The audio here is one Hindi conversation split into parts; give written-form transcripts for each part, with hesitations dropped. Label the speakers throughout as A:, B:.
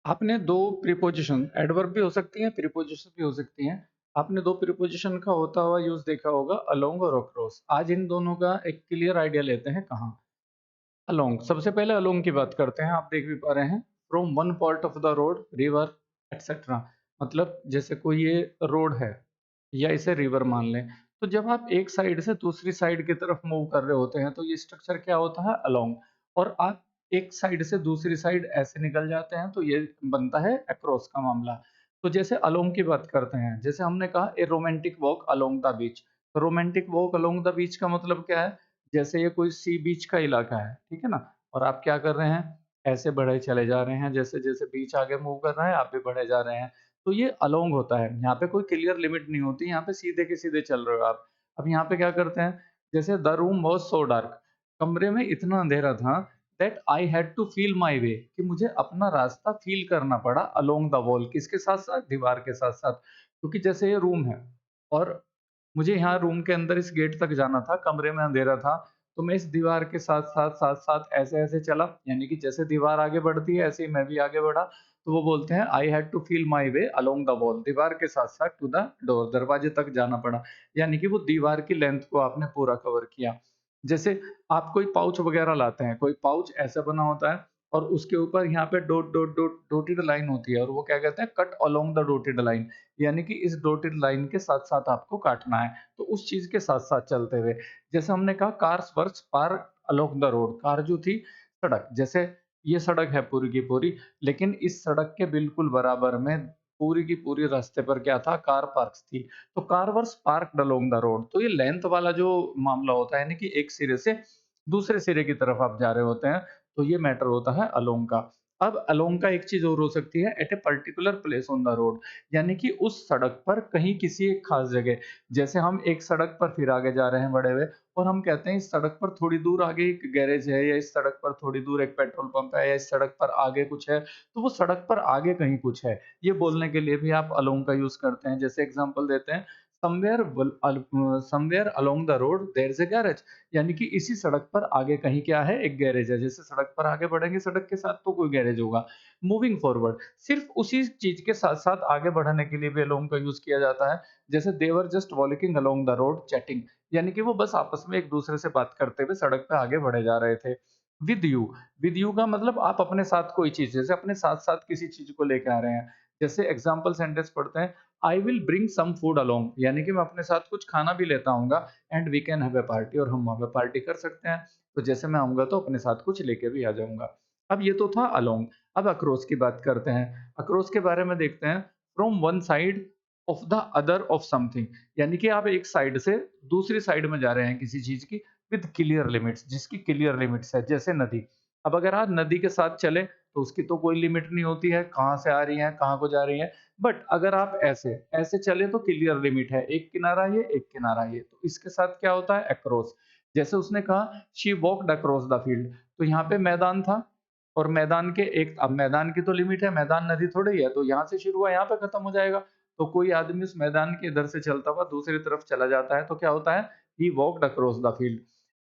A: आपने 2 प्रीपोज़िशन एडवर्ब भी हो सकती हैं, प्रीपोज़िशन भी हो सकती हैं। आपने 2 प्रीपोज़िशन का होता हुआ यूज़ देखा होगा अलोंग और अक्रॉस। आज इन दोनों का एक क्लियर आइडिया लेते हैं कहाँ? अलोंग। सबसे पहले अलोंग की बात करते हैं। आप देख भी पा रहे हैं from one part of the road, river etcetera. मतलब जैसे कोई ये रोड है या इसे रिवर मान लें। तो जब आप एक साइड से दूसरी साइड की तरफ मूव कर रहे होते हैं तो ये स्ट्रक्चर क्या होता है? अलोंग। और आप एक साइड से दूसरी साइड ऐसे निकल जाते हैं तो ये बनता है अक्रॉस का मामला। तो जैसे अलोंग की बात करते हैं, जैसे हमने कहा ए romantic walk along the beach. Romantic walk along the beach का मतलब क्या है? जैसे ये कोई सी बीच का इलाका है, ठीक है ना? और आप क्या कर रहे हैं? ऐसे बढ़े चले जा रहे हैं, जैसे-जैसे बीच आगे मूव कर रहा है, आप भी बढ़े जा रहे हैं। तो ये अलोंग होता है, यहाँ पे कोई क्लियर लिमिट नहीं होती, यहाँ पे सीधे के सीधे चल रहे हो आप। अब यहाँ पे क्या करते हैं, जैसे the room was so dark, कमरे में इतना अंधेरा था that I had to feel my way, कि मुझे अपना रास्ता फील करना पड़ा अलोंग द वॉल, किसके साथ-साथ? दीवार के साथ-साथ। क्योंकि जैसे ये रूम है और मुझे यहाँ रूम के अंदर इस गेट तक जाना था, कमरे में अंधेरा था, तो मैं इस दीवार के साथ-साथ, साथ-साथ ऐसे-ऐसे चला, यानी कि जैसे दीवार आगे बढ़ती है, ऐसे ही मैं भी आगे बढ़ा। तो वो बोलते हैं I had to feel my way along the wall, दीवार के साथ-साथ टू द डोर, दरवाजे तक जाना पड़ा। यानी कि वो दीवार की लेंथ को आपने पूरा कवर किया। जैसे आप कोई पाउच वगैरह लाते हैं, कोई पाउच ऐसा बना होता है और उसके ऊपर यहाँ पे डॉटेड लाइन होती है और वो क्या कहते हैं, cut along the dotted line. यानी कि इस डॉटेड लाइन के साथ-साथ आपको काटना है। तो उस चीज़ के साथ-साथ चलते हुए, जैसे हमने कहा cars works parked along the road, car जो थी सड़क, जैसे ये सड़क है पूरी की पूरी, लेकिन इस सड़क के बिल्कुल बराबर में पूरी की पूरी रास्ते पर क्या था, कार पार्क्स थी। तो car was parked along the road. तो ये लेंथ वाला जो मामला होता है, यानी कि एक सिरे से दूसरे सिरे की तरफ आप जा रहे होते हैं, तो ये मैटर होता है अलोंग का। अब अलोंग का एक चीज़ और हो सकती है at a particular place on the road, यानी कि उस सड़क पर कहीं किसी एक खास जगह, जैसे हम एक सड़क पर फिर आगे जा रहे हैं बढ़े हुए और हम कहते हैं इस सड़क पर थोड़ी दूर आगे एक गैरेज है या इस सड़क पर थोड़ी दूर एक पेट्रोल पंप है या इस सड़क पर आगे कुछ है, तो वो सड़क पर आगे कहीं कुछ है। ये बोलने के लिए भी आप अलोंग का यूज़ करते हैं। जैसे एग्ज़ाम्पल देते हैं somewhere along the road there is a garage, यानी कि इसी सड़क पर आगे कहीं क्या है, एक गैरेज है। जैसे सड़क पर आगे बढ़ेंगे सड़क के साथ तो कोई गैरेज होगा। मूविंग फॉरवर्ड, सिर्फ़ उसी चीज़ के साथ-साथ आगे बढ़ने के लिए भी अलोंग का यूज़ किया जाता है। जैसे they were just walking along the road chatting, यानी कि वो बस आपस में एक-दूसरे से बात करते हुए सड़क पे आगे बढ़े जा रहे थे। विद यू, विद यू का मतलब आप अपने साथ कोई चीज़, जैसे अपने साथ-साथ किसी चीज़ को लेके आ रहे हैं। जैसे एग्ज़ाम्पल सेंटेंस पढ़ते हैं, I will bring some food along, यानी कि मैं अपने साथ कुछ खाना भी लेता आऊँगा and we can have a party, और हम वहाँ पे पार्टी कर सकते हैं। तो जैसे मैं आऊँगा तो अपने साथ कुछ लेके भी आ जाऊँगा। अब ये तो था अलोंग। अब अक्रॉस की बात करते हैं। अक्रॉस के बारे में देखते हैं, from one side of the other of something, यानी कि आप एक साइड से दूसरी साइड में जा रहे हैं किसी चीज़ की विद क्लियर लिमिट्स, जिसकी क्लियर लिमिट्स है, जैसे नदी। अब अगर आप नदी के साथ चले तो उसकी तो कोई लिमिट नहीं होती है, कहाँ से आ रही है, कहाँ को जा रही है। बट अगर आप ऐसे, ऐसे चले तो क्लियर लिमिट है, एक किनारा ये, एक किनारा ये। तो इसके साथ क्या होता है, अक्रॉस। जैसे उसने कहा she walked across the field, तो यहाँ पे मैदान था और मैदान के एक, अब मैदान की तो लिमिट है, मैदान नदी थोड़ी ही है, तो यहाँ से शुरू हुआ यहाँ पे खत्म हो जाएगा। तो कोई आदमी उस मैदान के इधर से चलता हुआ दूसरी तरफ चला जाता है तो क्या होता है, he walked across the field.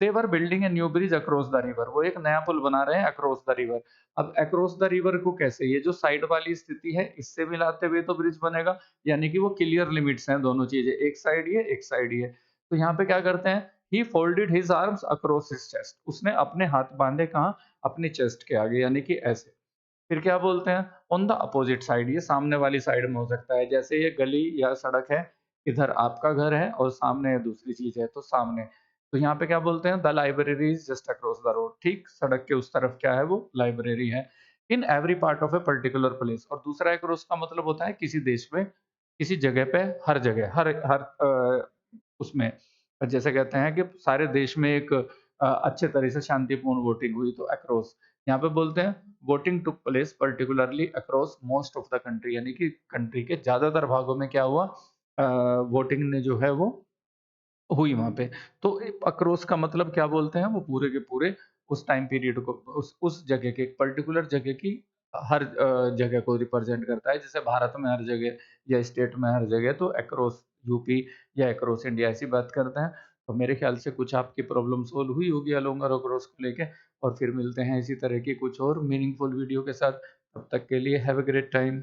A: They were building a new bridge across the river, वो एक नया पुल बना रहे हैं अक्रॉस द रिवर। अब अक्रॉस द रिवर को कैसे, ये जो साइड वाली स्थिति है इससे मिलाते हुए तो ब्रिज बनेगा, यानी कि वो क्लियर लिमिट्स हैं दोनों चीजें, एक साइड ये, एक साइड ये। तो यहाँ पे क्या करते हैं, he folded his arms across his chest, उसने अपने हाथ बांधे कहाँ, अपनी चेस्ट के आगे, यानी कि ऐसे। फिर क्या बोलते हैं, ऑन द अपोजिट साइड, ये सामने वाली साइड में हो सकता है, जैसे ये गली या सड़क है, इधर आपका घर है और सामने दूसरी चीज है तो सामने। तो यहाँ पे क्या बोलते हैं, the library is just across the road, ठीक सड़क के उस तरफ क्या है, वो लाइब्रेरी है। In every part of A particular place, और दूसरा अक्रॉस का मतलब होता है किसी देश में, किसी जगह पे, हर जगह, हर हर उसमें, जैसे कहते हैं कि सारे देश में एक अच्छे तरह से शांतिपूर्ण वोटिंग हुई तो अक्रॉस। यहाँ पे बोलते हैं voting took place particularly across most of the country, यानी कि कंट्री के ज्यादातर भागों में क्या हुआ, वोटिंग ने जो है वो हुई वहाँ पे। तो अक्रॉस का मतलब क्या बोलते हैं, वो पूरे के पूरे उस टाइम पीरियड को, उस जगह के, एक पर्टिकुलर जगह की हर जगह को रिप्रेजेंट करता है। जैसे भारत में हर जगह या स्टेट में हर जगह, तो अक्रॉस यूपी या अक्रॉस इंडिया ऐसी बात करते हैं। तो मेरे ख्याल से कुछ आपकी प्रॉब्लम सॉल्व हुई होगी अलोंग और अक्रॉस को लेके। और फिर मिलते हैं इसी तरह की कुछ और मीनिंगफुल वीडियो के साथ। तब तक के लिए हैव अ ग्रेट टाइम।